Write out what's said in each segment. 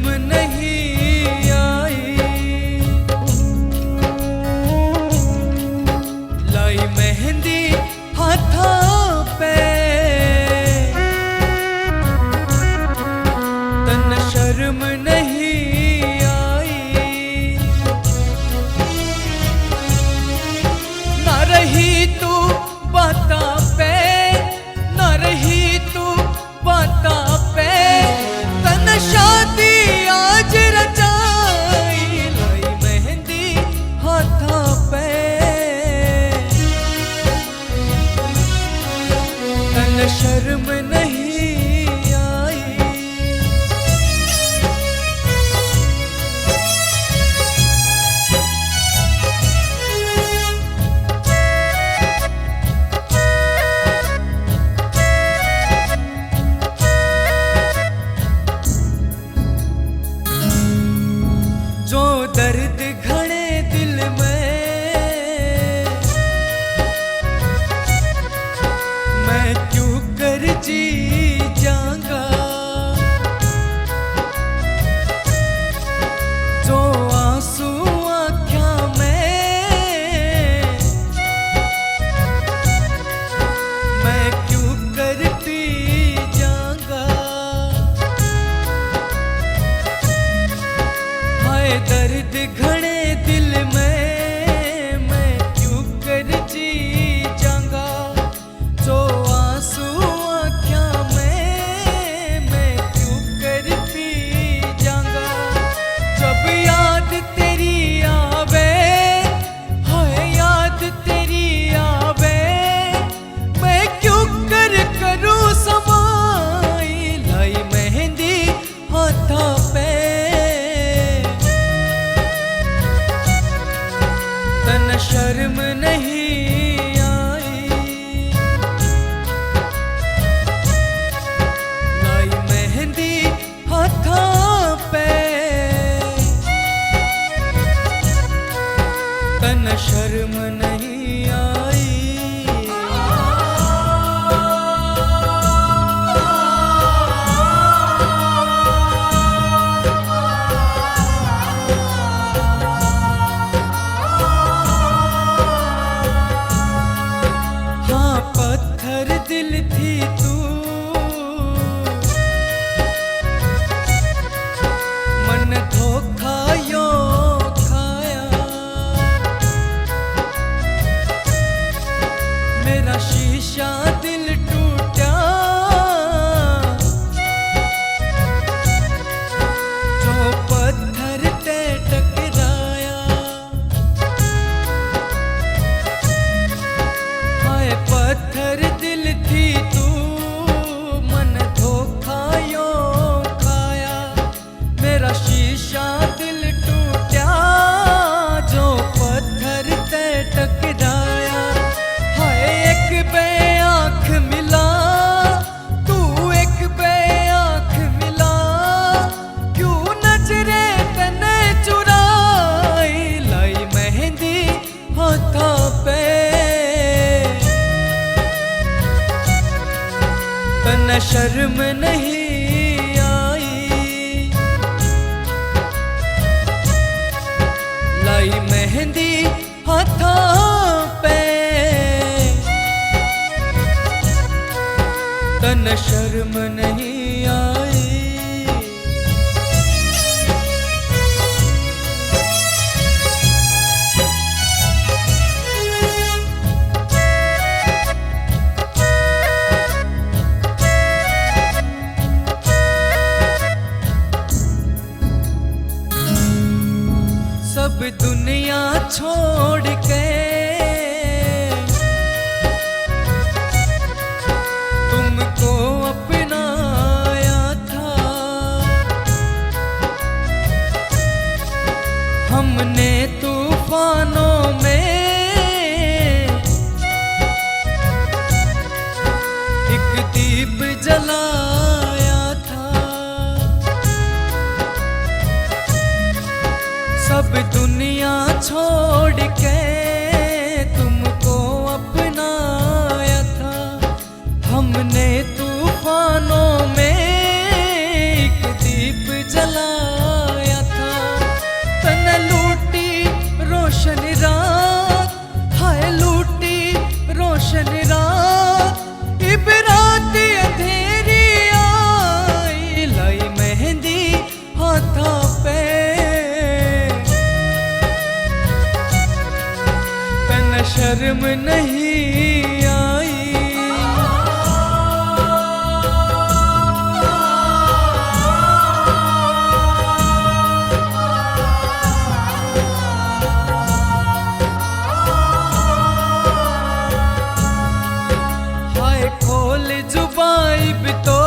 शर्म नहीं आई, लाई मेहंदी हाथों पे, तन शर्म नहीं आई। ना रही तू बाता पे, ना रही तू बाता पे, तन शादी आज रचाई, लाई मेहंदी हाथों पे, तन शर्म नहीं आई। जो दर्द घड़े दिल में मैं क्यों कर जी जाऊंगा, जो आंसू आँखों में मैं क्यों कर पी जाऊंगा। हाय दर्द घड़े दिल में मैं क्यों कर जी जाऊंगा, जो आंसू आँखों में मैं क्यों कर पी जाऊंगा। जब याद तेरी आवे, हाय याद तेरी आवे, मैं क्यों कर करूँ समाई, लाई मेहंदी हाथों पे, तन शर्म नहीं आई। लाई मेहंदी हाथों पे, तन शर्म नहीं आई। हाँ पत्थर दिल थी तू, मन धोखा यो खाया, मेरा शीशा दिल टूटा, जो पत्थर ते टकराया। हाय पत्थर दिल थी तू, मन धोखा यो खाया, मेरा शीशा दिल टूटा, जो पत्थर ते टकराया। हाय एक बे आँख मिला, तू एक बे आँख मिला, क्यों नजरे तने चुराई, लाई मेहंदी हाथों पे, तन शर्म नहीं आई। लाई मेहंदी हाथों पे, तन शर्म नहीं आई। सब दुनिया छोड़ के तुमको अपनाया था, हमने तूफानों में एक दीप जलाया था। सब दुनिया छोड़ के तुमको अपनाया था, हमने तूफानों में एक दीप जलाया रोशन रात, हाय लूटी रोशन रात, इब रात अंधेरी आई, लाई मेहंदी हाथा पे, तन शर्म नहीं आई। खोल जुबाई भी तो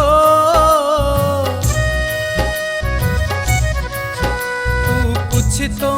तू कुछ तो